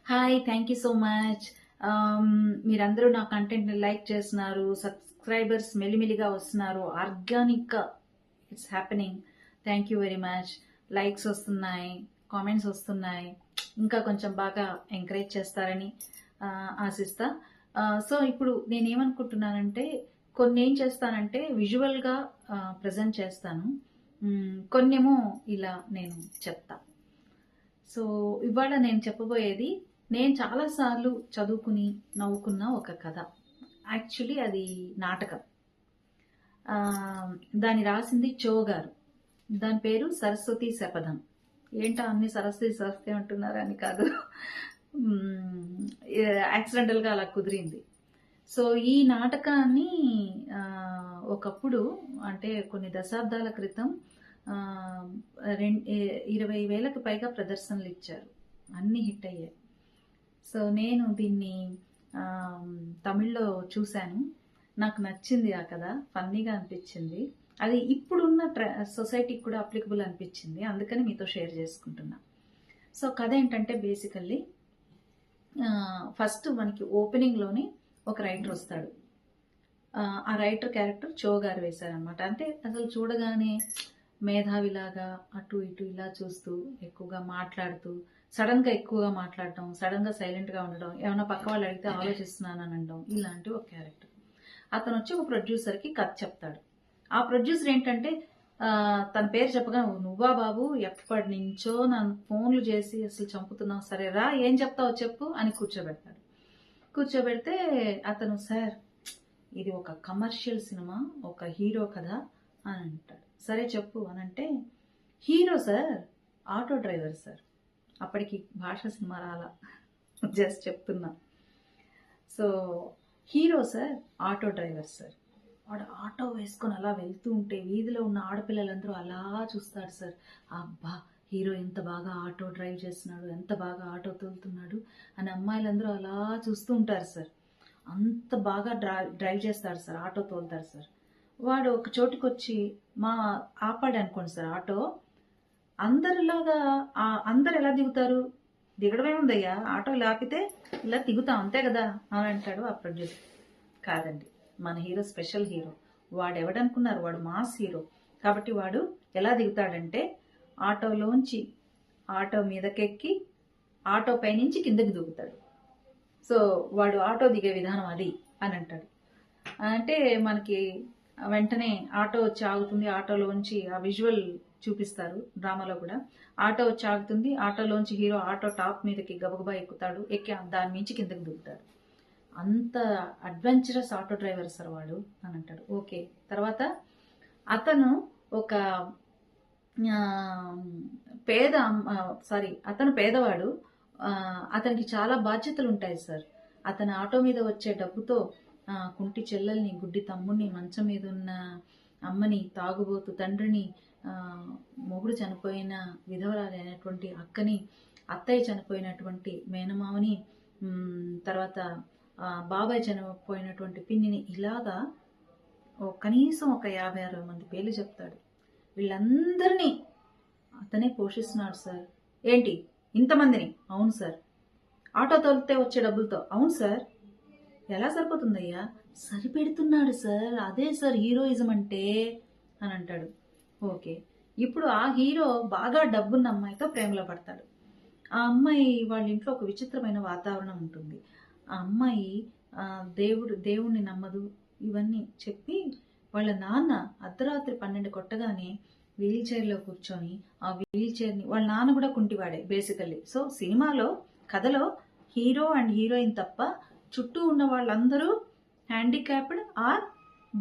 Hi, thank you so much. మీరందరూ నా కంటెంట్ని లైక్ చేస్తున్నారు, సబ్స్క్రైబర్స్ మెల్లిమెల్లిగా వస్తున్నారు, ఆర్గానిక్గా it's happening. Thank you very much. Likes వస్తున్నాయి, కామెంట్స్ వస్తున్నాయి. ఇంకా కొంచెం బాగా ఎంకరేజ్ చేస్తారని ఆశిస్తా. సో ఇప్పుడు నేనేమనుకుంటున్నానంటే, కొన్ని ఏం చేస్తానంటే విజువల్గా ప్రజెంట్ చేస్తాను, కొన్నేమో ఇలా నేను చెప్తా. సో ఇవాళ నేను చెప్పబోయేది, నేను చాలాసార్లు చదువుకుని నవ్వుకున్న ఒక కథ. యాక్చువల్లీ అది నాటకం. దాన్ని రాసింది చో గారు. దాని పేరు సరస్వతి శపథం. ఏంటో అన్ని సరస్వతి అంటున్నారు అని కాదు, యాక్సిడెంటల్గా అలా కుదిరింది. సో ఈ నాటకాన్ని ఒకప్పుడు, అంటే కొన్ని దశాబ్దాల క్రితం 20,000కి పైగా ప్రదర్శనలు ఇచ్చారు, అన్ని హిట్ అయ్యాయి. సో నేను దీన్ని తమిళ్లో చూశాను, నాకు నచ్చింది ఆ కథ, ఫన్నీగా అనిపించింది. అది ఇప్పుడున్న సొసైటీకి కూడా అప్లికబుల్ అనిపించింది, అందుకని మీతో షేర్ చేసుకుంటున్నా. సో కథ ఏంటంటే, బేసికల్లీ ఫస్ట్ మనకి ఓపెనింగ్లోని ఒక రైటర్ వస్తాడు. ఆ రైటర్ క్యారెక్టర్ చో గారు వేశారనమాట. అంటే అసలు చూడగానే మేధావిలాగా అటు ఇటు ఇలా చూస్తూ, ఎక్కువగా మాట్లాడుతూ, సడన్గా ఎక్కువగా మాట్లాడటం, సడన్గా సైలెంట్గా ఉండడం, ఏమైనా పక్క వాళ్ళు అడిగితే ఆలోచిస్తున్నాను అని అనడం, ఇలాంటి ఒక క్యారెక్టర్. అతను వచ్చి ఒక ప్రొడ్యూసర్కి కథ చెప్తాడు. ఆ ప్రొడ్యూసర్ ఏంటంటే, తన పేరు చెప్పగా, నువ్వా బాబు, ఎప్పటి నుంచో నన్ను ఫోన్లు చేసి అసలు చంపుతున్నావు, సరే రా ఏం చెప్తావో చెప్పు అని కూర్చోబెడతాడు. కూర్చోబెడితే అతను, సార్ ఇది ఒక కమర్షియల్ సినిమా, ఒక హీరో కదా అని అంటాడు. సరే చెప్పు అని అంటే, hero sir auto driver sir. అప్పటికి భాష సినిమా రాలా, జస్ట్ చెప్తున్నా. So hero sir auto driver sir. వాడు ఆటో వేసుకొని అలా వెళ్తూ ఉంటే వీధిలో ఉన్న ఆడపిల్లలందరూ అలా చూస్తాడు సార్. అబ్బా, హీరో ఎంత బాగా ఆటో డ్రైవ్ చేస్తున్నాడు, ఎంత బాగా ఆటో తోలుతున్నాడు అని అమ్మాయిలందరూ అలా చూస్తూ ఉంటారు సార్. అంత బాగా డ్రైవ్ చేస్తాడు సార్, ఆటో తోలుతాడు సార్. వాడు ఒక చోటుకి వచ్చి ఆపాడు అనుకోండి సార్ ఆటో. అందరిలాగా అందరు ఎలా దిగుతారు, దిగడమే ఉందయ్యా, ఆటో ఆపితే ఇలా దిగుతాం అంతే కదా అని అంటాడు ఆ ప్రొడ్యూసర్. కాదండి, మన హీరో స్పెషల్ హీరో. వాడు ఎవడనుకున్నారు, వాడు మాస్ హీరో. కాబట్టి వాడు ఎలా దిగుతాడంటే, ఆటోలోంచి ఆటో మీదకెక్కి ఆటో పైనుంచి కిందకి దిగుతాడు. సో వాడు ఆటో దిగే విధానం అది అని అంటాడు. అంటే మనకి వెంటనే ఆటో వచ్చి ఆగుతుంది, ఆటోలోంచి ఆ విజువల్ చూపిస్తారు డ్రామాలో కూడా. ఆటో వచ్చి ఆగుతుంది, ఆటోలోంచి హీరో ఆటో టాప్ మీదకి గబగబా ఎక్కుతాడు, ఎక్కి దాని మించి కిందకి దిగుతాడు. అంత అడ్వెంచరస్ ఆటో డ్రైవర్ సార్ వాడు అని అంటాడు. ఓకే, తర్వాత అతను ఒక అతను పేదవాడు. అతనికి చాలా బాధ్యతలు ఉంటాయి సార్. అతని ఆటో మీద వచ్చే డబ్బుతో కుంటి చెల్లెల్ని, గుడ్డి తమ్ముడిని, మంచం మీద ఉన్న అమ్మని, తాగుబోతు తండ్రిని, మొగుడు చనిపోయిన విధవరాలైనటువంటి అక్కని, అత్తయ్య చనిపోయినటువంటి మేనమావని, తర్వాత బాబాయ్ చనిపోయినటువంటి పిన్నిని, ఇలాగా కనీసం ఒక 50-60 మంది పేర్లు చెప్తాడు. వీళ్ళందరినీ అతనే పోషిస్తున్నాడు సార్. ఏంటి ఇంతమందిని? అవును సార్. ఆటో తోలితే వచ్చే డబ్బులతో? అవును సార్. ఎలా సరిపోతుందయ్యా? సరిపెడుతున్నాడు సార్, అదే సార్ హీరోయిజం అంటే అని అంటాడు. ఓకే, ఇప్పుడు ఆ హీరో బాగా డబ్బున్న అమ్మాయితో ప్రేమలో పడతాడు. ఆ అమ్మాయి వాళ్ళ ఇంట్లో ఒక విచిత్రమైన వాతావరణం ఉంటుంది. ఆ అమ్మాయి దేవుణ్ణి నమ్మదు, ఇవన్నీ చెప్పి వాళ్ళ నాన్న అర్ధరాత్రి 12 కొట్టగానే వీల్ చైర్లో కూర్చొని, ఆ వీల్ చైర్ని, వాళ్ళ నాన్న కూడా కుంటివాడే బేసికల్లీ. సో సినిమాలో, కథలో హీరో అండ్ హీరోయిన్ తప్ప చుట్టూ ఉన్న వాళ్ళందరూ హ్యాండిక్యాప్డ్ ఆర్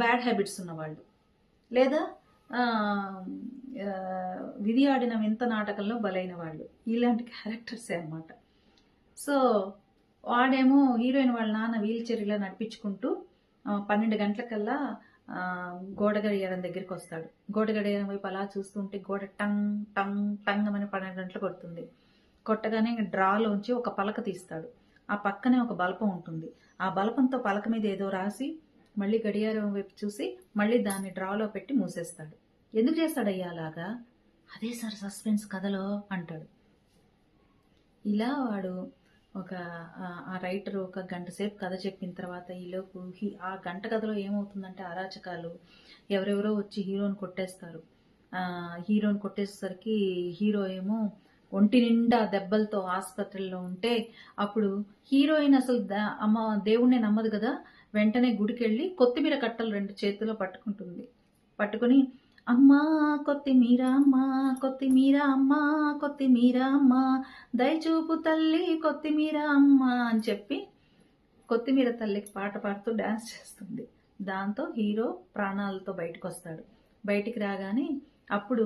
బ్యాడ్ హ్యాబిట్స్ ఉన్నవాళ్ళు, లేదా విధి ఆడిన వింత నాటకంలో బలైన వాళ్ళు, ఇలాంటి క్యారెక్టర్సే అన్నమాట. సో వాడేమో, హీరోయిన్ వాళ్ళ నాన్న వీల్ చైర్ ఇలా నడిపించుకుంటూ 12 గంటలకల్లా గోడ గడియారం దగ్గరికి వస్తాడు. గోడ గడియారం వైపు అలా చూస్తుంటే గోడ టంగ్ టంగ్ టంగ్ అని 12 గంటలు కొడుతుంది. కొట్టగానే డ్రాలోంచి ఒక పలక తీస్తాడు. ఆ పక్కనే ఒక బల్పం ఉంటుంది. ఆ బల్పంతో పలక మీద ఏదో రాసి మళ్ళీ గడియారం వైపు చూసి మళ్ళీ దాన్ని డ్రాలో పెట్టి మూసేస్తాడు. ఎందుకు చేస్తాడయ్యా అలాగా? అదే సార్ సస్పెన్స్ కథలో అంటాడు. ఇలా వాడు ఒక ఆ రైటర్ ఒక గంట సేపు కథ చెప్పిన తర్వాత ఈలోపు ఆ గంట కథలో ఏమవుతుందంటే అరాచకాలు, ఎవరెవరో వచ్చి హీరోని కొట్టేస్తారు. హీరోని కొట్టేసరికి హీరో ఏమో ఒంటి నిండా దెబ్బలతో ఆసుపత్రిలో ఉంటే అప్పుడు హీరోయిన్ అసలు అమ్మ దేవుణ్ణి నమ్మదు కదా, వెంటనే గుడికెళ్ళి కొత్తిమీర కట్టలు 2 చేతిలో పట్టుకుంటుంది. పట్టుకుని అమ్మా కొత్తిమీర అమ్మా కొత్తిమీర అమ్మా కొత్తిమీర అమ్మా దయచూపు తల్లి కొత్తిమీర అమ్మ అని చెప్పి కొత్తిమీర తల్లికి పాట పాడుతూ డాన్స్ చేస్తుంది. దాంతో హీరో ప్రాణాలతో బయటకు వస్తాడు. బయటికి రాగానే అప్పుడు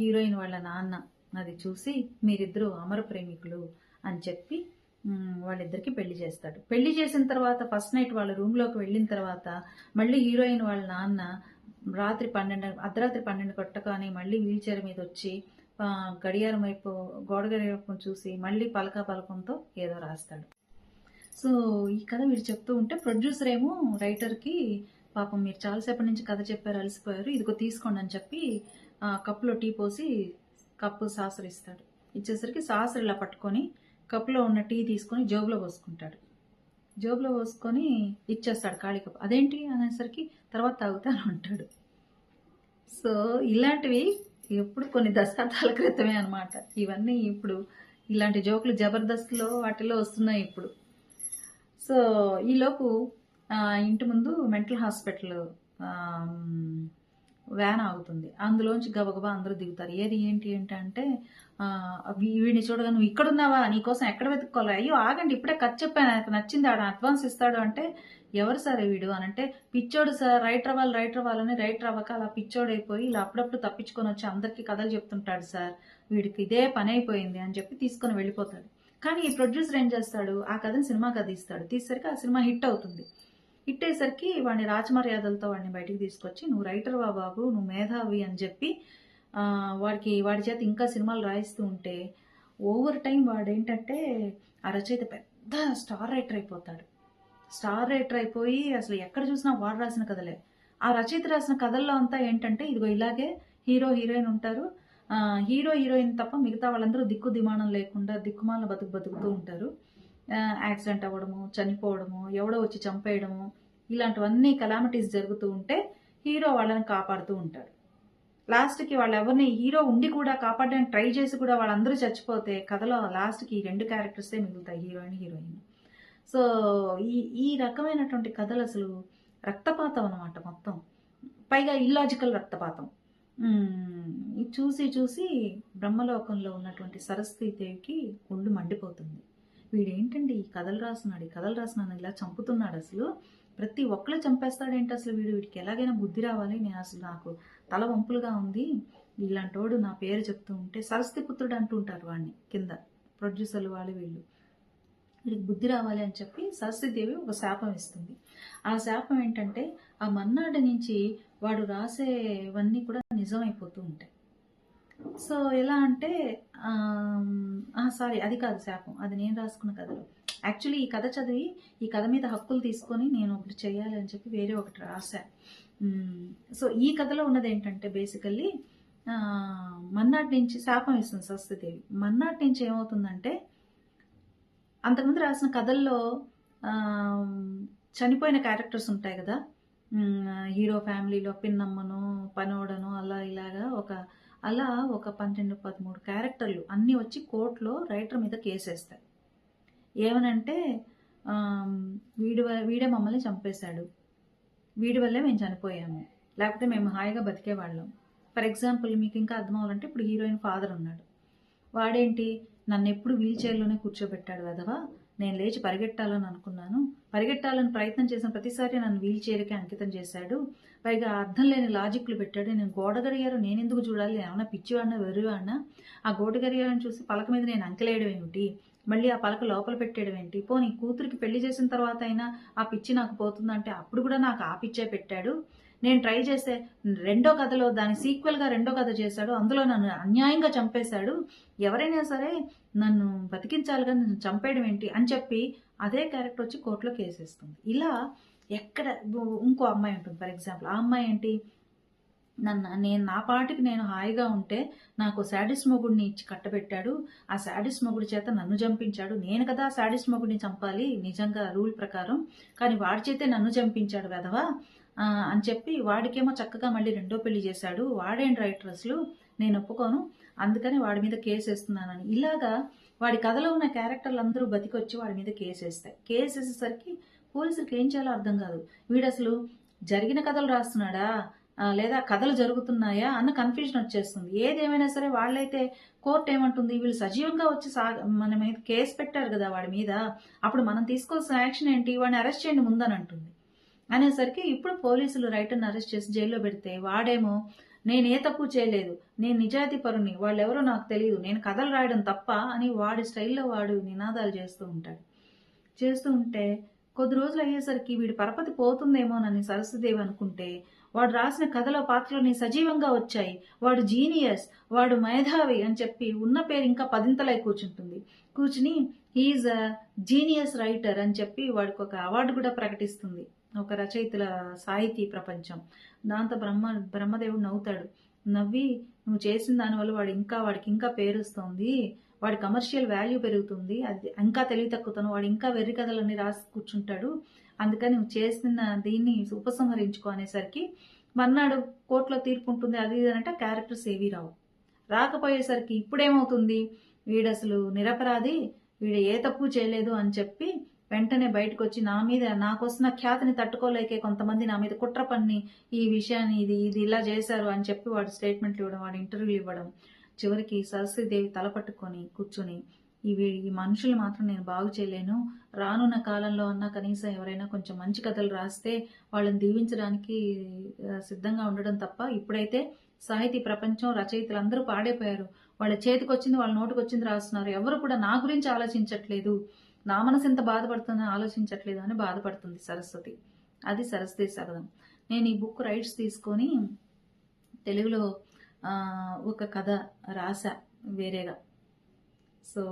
హీరోయిన్ వాళ్ళ నాన్న అది చూసి మీరిద్దరూ అమర ప్రేమికులు అని చెప్పి వాళ్ళిద్దరికి పెళ్లి చేస్తాడు. పెళ్లి చేసిన తర్వాత ఫస్ట్ నైట్ వాళ్ళ రూమ్లోకి వెళ్ళిన తర్వాత మళ్ళీ హీరోయిన్ వాళ్ళ నాన్న అర్ధరాత్రి 12 కొట్టగానే మళ్ళీ వీల్ చైర్ మీద వచ్చి గడియారం వైపు గోడ గడియారం చూసి మళ్ళీ పలకంతో ఏదో రాస్తాడు. సో ఈ కథ వీడు చెప్తూ ఉంటే ప్రొడ్యూసర్ ఏమో రైటర్కి పాపం మీరు చాలాసేపటి నుంచి కథ చెప్పారు, అలసిపోయారు, ఇదిగో తీసుకోండి అని చెప్పి కప్పులో టీ పోసి కప్పు సాసరు ఇస్తాడు. ఇచ్చేసరికి సాసరు ఇలా పట్టుకొని కప్పులో ఉన్న టీ తీసుకొని జోబులో పోసుకుంటాడు. జోబులో పోసుకొని ఇచ్చేస్తాడు ఖాళీ కప్పు. అదేంటి అనేసరికి తర్వాత తాగుతాను అంటాడు. సో ఇలాంటివి ఎప్పుడు కొన్ని దశాబ్దాల క్రితమే అనమాట. ఇవన్నీ ఇప్పుడు ఇలాంటి జోకులు జబర్దస్త్లో వాటిలో వస్తున్నాయి ఇప్పుడు. సో ఈలోపు ఇంటి ముందు మెంటల్ హాస్పిటల్ వ్యాన్ ఆగుతుంది. అందులోంచి గబగబా అందరూ దిగుతారు. ఏంటి అంటే వీడిని చూడగా నువ్వు ఇక్కడున్నావా, నీకోసం ఎక్కడ వెతుక్కోవాలి, అయ్యో ఆగండి ఇప్పుడే కథ చెప్పాను, నాకు నచ్చింది, ఆడ అడ్వాన్స్ ఇస్తాడు అంటే ఎవరు సార్ వీడు అని అంటే పిచ్చోడు సార్, రైటర్ అవ్వాలని రైటర్ అవ్వక అలా పిచ్చోడైపోయి ఇలా అప్పుడప్పుడు తప్పించుకొని వచ్చి అందరికీ కథలు చెప్తుంటాడు సార్, వీడికి ఇదే పని అయిపోయింది అని చెప్పి తీసుకొని వెళ్ళిపోతాడు. కానీ ఈ ప్రొడ్యూసర్ ఏం చేస్తాడు, ఆ కథని సినిమా కథ తీస్తాడు. తీసేసరికి ఆ సినిమా హిట్ అవుతుంది. హిట్ అయ్యేసరికి వాడిని రాజమర్యాదలతో వాడిని బయటికి తీసుకొచ్చి నువ్వు రైటర్ వా బాబు, నువ్వు మేధావి అని చెప్పి వాడి చేత ఇంకా సినిమాలు రాయిస్తూ ఉంటే ఓవర్ టైం వాడేంటంటే ఆ రచయిత పెద్ద స్టార్ రైటర్ అయిపోతాడు. స్టార్ రైటర్ అయిపోయి అసలు ఎక్కడ చూసినా వాడు రాసిన కథలే. ఆ రచయిత రాసిన కథల్లో అంతా ఏంటంటే ఇదిగో ఇలాగే హీరో హీరోయిన్ ఉంటారు, హీరో హీరోయిన్ తప్ప మిగతా వాళ్ళందరూ దిక్కు దిమానం లేకుండా దిక్కుమాల బతుకుతూ ఉంటారు. యాక్సిడెంట్ అవ్వడము, చనిపోవడము, ఎవడో వచ్చి చంపేయడము, ఇలాంటివన్నీ కలామిటీస్ జరుగుతూ ఉంటే హీరో వాళ్ళని కాపాడుతూ ఉంటాడు. లాస్ట్కి వాళ్ళు ఎవరిని హీరో ఉండి కూడా కాపాడడానికి ట్రై చేసి కూడా వాళ్ళందరూ చచ్చిపోతే కథలో లాస్ట్కి ఈ 2 క్యారెక్టర్సే మిగులుతాయి, హీరోయిన్. సో ఈ రకమైనటువంటి కథలు అసలు రక్తపాతం అనమాట మొత్తం, పైగా ఇల్లాజికల్ రక్తపాతం. చూసి బ్రహ్మలోకంలో ఉన్నటువంటి సరస్వతీదేవికి ఒళ్ళు మండిపోతుంది. వీడేంటండి ఈ కథలు రాస్తున్నాను ఇలా చంపుతున్నాడు, అసలు ప్రతి ఒక్కరు చంపేస్తాడేంటి, అసలు వీడికి ఎలాగైనా బుద్ధి రావాలి, నేను అసలు నాకు తల వంపులుగా ఉంది, ఇలాంటోడు నా పేరు చెప్తూ ఉంటే సరస్వతి పుత్రుడు అంటుంటారు వాడిని కింద ప్రొడ్యూసర్లు వాళ్ళు వీళ్ళు, వీడికి బుద్ధి రావాలి అని చెప్పి సరస్వతీదేవి ఒక శాపం ఇస్తుంది. ఆ శాపం ఏంటంటే ఆ మన్నాడు నుంచి వాడు రాసేవన్నీ కూడా నిజమైపోతూ ఉంటాయి. సో ఎలా అంటే సారీ అది కాదు శాపం, అది నేను రాసుకున్న కథలో. యాక్చువల్లీ ఈ కథ చదివి ఈ కథ మీద హక్కులు తీసుకొని నేను ఒకటి చేయాలి అని చెప్పి వేరే ఒకటి రాశా. సో ఈ కథలో ఉన్నది ఏంటంటే బేసికల్లీ మన్నాటి నుంచి శాపం ఇస్తుంది సరస్వతీదేవి. మన్నాటి నుంచి ఏమవుతుందంటే అంతకుముందు రాసిన కథల్లో చనిపోయిన క్యారెక్టర్స్ ఉంటాయి కదా, హీరో ఫ్యామిలీలో పిన్నమ్మను పనోడను ఇలాగా ఒక 12-13 క్యారెక్టర్లు అన్నీ వచ్చి కోర్టులో రైటర్ మీద కేసేస్తాయి. ఏమనంటే వీడే మమ్మల్ని చంపేశాడు, వీడి వల్లే మేము చనిపోయాము, లేకపోతే మేము హాయిగా బతికేవాళ్ళం. ఫర్ ఎగ్జాంపుల్ మీకు ఇంకా అర్థం అవ్వాలంటే ఇప్పుడు హీరోయిన్ ఫాదర్ ఉన్నాడు, వాడేంటి నన్ను ఎప్పుడు వీల్ చైర్లోనే కూర్చోబెట్టాడు కదవా, నేను లేచి పరిగెట్టాలని ప్రయత్నం చేసిన ప్రతిసారి నన్ను వీల్ చైర్కి అంకితం చేశాడు, పైగా అర్థం లేని లాజిక్లు పెట్టాడు, నేను గోడ గడియారు నేనెందుకు చూడాలి, ఏమన్నా పిచ్చివాడినా వెర్రివాడినా, ఆ గోడ గడియారని చూసి పలక మీద నేను అంకెలేయడం ఏమిటి, మళ్ళీ ఆ పలక లోపల పెట్టేయడం ఏంటి, పోనీ కూతురికి పెళ్లి చేసిన తర్వాత అయినా ఆ పిచ్చి నాకు పోతుందంటే అప్పుడు కూడా నాకు ఆ పిచ్చే పెట్టాడు, నేను ట్రై చేస్తే రెండో కథలో దాని సీక్వెల్గా రెండో కథ చేశాడు, అందులో నన్ను అన్యాయంగా చంపేశాడు, ఎవరైనా సరే నన్ను బతికించాలిగా నన్ను చంపేయడం ఏంటి అని చెప్పి అదే క్యారెక్టర్ వచ్చి కోర్టులో కేసేస్తుంది. ఇలా ఎక్కడ ఇంకో అమ్మాయి ఉంటుంది ఫర్ ఎగ్జాంపుల్, ఆ అమ్మాయి ఏంటి నేను నా పాటికి నేను హాయిగా ఉంటే నాకు శాడిస్ట్ మొగుడిని ఇచ్చి కట్టబెట్టాడు. ఆ శాడిస్ట్ మొగుడి చేత నన్ను చంపించాడు. నేను కదా శాడిస్ట్ మొగుడిని చంపాలి నిజంగా రూల్ ప్రకారం. కానీ వాడి చేతే నన్ను చంపించాడు వెధవ అని చెప్పి వాడికేమో చక్కగా మళ్ళీ రెండో పెళ్లి చేశాడు. వాడేం రైటర్ అసలు, నేను ఒప్పుకోను, అందుకని వాడి మీద కేసు వేస్తున్నానని. ఇలాగా వాడి కథలో ఉన్న క్యారెక్టర్లు అందరూ బతికొచ్చి వాడి మీద కేసు వేస్తాయి. కేసు వేసేసరికి పోలీసులకు ఏం చేయాలో అర్థం కాదు. వీడు అసలు జరిగిన కథలు రాస్తున్నాడా లేదా కథలు జరుగుతున్నాయా అన్న కన్ఫ్యూజన్ వచ్చేస్తుంది. ఏదేమైనా సరే వాళ్ళైతే కోర్టు ఏమంటుంది, వీళ్ళు సజీవంగా వచ్చి మన మీద కేసు పెట్టారు కదా వాడి మీద, అప్పుడు మనం తీసుకోవాల్సిన యాక్షన్ ఏంటి, వాడిని అరెస్ట్ చేయండి ముందని అంటుంది. అనేసరికి ఇప్పుడు పోలీసులు రైటర్ని అరెస్ట్ చేసి జైల్లో పెడితే వాడేమో నేను ఏ తప్పు చేయలేదు, నేను నిజాయితీ పరుని, వాళ్ళు ఎవరో నాకు తెలియదు, నేను కథలు రాయడం తప్ప అని వాడి స్టైల్లో వాడు నినాదాలు చేస్తూ ఉంటాడు. చేస్తూ ఉంటే కొద్ది రోజులు అయ్యేసరికి వీడి పరపతి పోతుందేమోనని సరస్వతిదేవి అనుకుంటే వాడు రాసిన కథలో పాత్రలని సజీవంగా వచ్చాయి. వాడు జీనియస్, వాడు మేధావి అని చెప్పి ఉన్న పేరు ఇంకా పదింతలై కూర్చుంటుంది. కూర్చుని హీఈస్ అ జీనియస్ రైటర్ అని చెప్పి వాడికి ఒక అవార్డు కూడా ప్రకటిస్తుంది ఒక రచయితల సాహితీ ప్రపంచం. దాంతో బ్రహ్మదేవుడు నవ్వుతాడు. నవ్వి నువ్వు చేసిన దానివల్ల వాడికి ఇంకా పేరు వస్తుంది, వాడి కమర్షియల్ వాల్యూ పెరుగుతుంది, అది ఇంకా తెలివి తక్కువతాను, వాడు ఇంకా వెర్రి కథలన్నీ రాసి కూర్చుంటాడు, అందుకని నువ్వు చేసిన దీన్ని ఉపసంహరించుకో అనేసరికి మర్నాడు కోర్టులో తీర్పు ఉంటుంది. అది అంటే క్యారెక్టర్స్ ఏవి రావు. రాకపోయేసరికి ఇప్పుడేమవుతుంది, వీడు అసలు నిరపరాధి, వీడు ఏ తప్పు చేయలేదు అని చెప్పి వెంటనే బయటకు వచ్చి నా మీద నాకు వస్తున్న ఖ్యాతిని తట్టుకోలేకే కొంతమంది నా మీద కుట్ర పన్ని ఈ విషయాన్ని ఇది ఇలా చేశారు అని చెప్పి వాడు స్టేట్మెంట్లు ఇవ్వడం, వాడు ఇంటర్వ్యూలు ఇవ్వడం. చివరికి సరస్వతీదేవి తలపట్టుకొని కూర్చుని ఈ మనుషులు మాత్రం నేను బాగు చేయలేను, రానున్న కాలంలో అన్నా కనీసం ఎవరైనా కొంచెం మంచి కథలు రాస్తే వాళ్ళని దీవించడానికి సిద్ధంగా ఉండడం తప్ప ఇప్పుడైతే సాహితీ ప్రపంచం రచయితలు అందరూ పాడైపోయారు. వాళ్ళ చేతికి వచ్చింది వాళ్ళ నోటికి వచ్చింది రాస్తున్నారు, ఎవరు కూడా నా గురించి ఆలోచించట్లేదు, నా మనసు ఎంత బాధపడుతుందని ఆలోచించట్లేదు అని బాధపడుతుంది సరస్వతి. అది సరస్వతి శబదం. నేను ఈ బుక్ రైట్స్ తీసుకొని తెలుగులో ఒక కథ రాసా వేరేగా. సో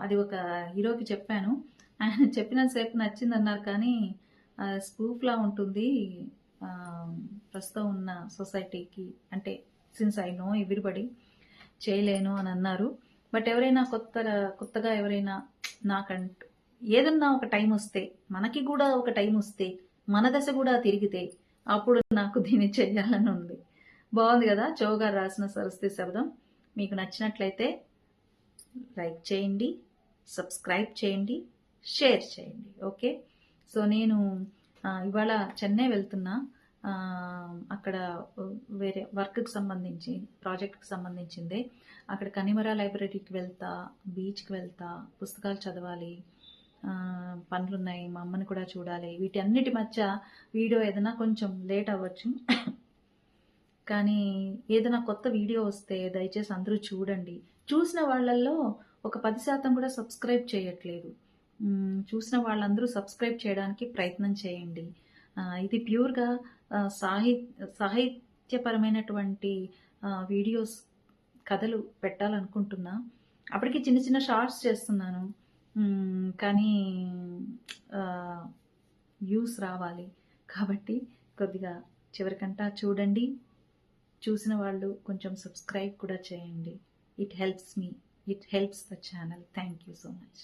అది ఒక హీరోకి చెప్పాను, ఆయన చెప్పినంతసేపు నచ్చింది అన్నారు, కానీ స్పూఫ్లా ఉంటుంది ప్రస్తుతం ఉన్న సొసైటీకి, అంటే సిన్స్ ఐ నో ఎవ్రీబడి, చేయలేను అని అన్నారు. బట్ ఎవరైనా కొత్తగా ఎవరైనా నాకంటూ ఏదన్నా ఒక టైం వస్తే, మనకి కూడా ఒక టైం వస్తే, మన దశ కూడా తిరిగితే అప్పుడు నాకు దీన్ని చేయాలని ఉంది. బాగుంది కదా చో గారు రాసిన సరస్వతి శబదం. మీకు నచ్చినట్లయితే లైక్ చేయండి, సబ్స్క్రైబ్ చేయండి, షేర్ చేయండి. ఓకే, సో నేను ఇవాళ చెన్నై వెళ్తున్నా. అక్కడ వేరే వర్క్కి సంబంధించి ప్రాజెక్ట్కి సంబంధించిందే. అక్కడ కనిమరా లైబ్రరీకి వెళ్తా, బీచ్కి వెళ్తా, పుస్తకాలు చదవాలి, పనులున్నాయి, మా అమ్మని కూడా చూడాలి. వీటన్నిటి మధ్య వీడియో ఏదైనా కొంచెం లేట్ అవ్వచ్చు, కానీ ఏదైనా కొత్త వీడియో వస్తే దయచేసి అందరూ చూడండి. చూసిన వాళ్ళల్లో ఒక 10% కూడా సబ్స్క్రైబ్ చేయట్లేదు. చూసిన వాళ్ళందరూ సబ్స్క్రైబ్ చేయడానికి ప్రయత్నం చేయండి. ఇది ప్యూర్గా సాహిత్యపరమైనటువంటి వీడియోస్, కథలు పెట్టాలనుకుంటున్నా. అప్పటికి చిన్న చిన్న షార్ట్స్ చేస్తున్నాను, కానీ వ్యూస్ రావాలి కాబట్టి కొద్దిగా చివరికంటా చూడండి. చూసిన వాళ్ళు కొంచెం సబ్స్క్రైబ్ కూడా చేయండి. It helps me. It helps the channel. Thank you so much.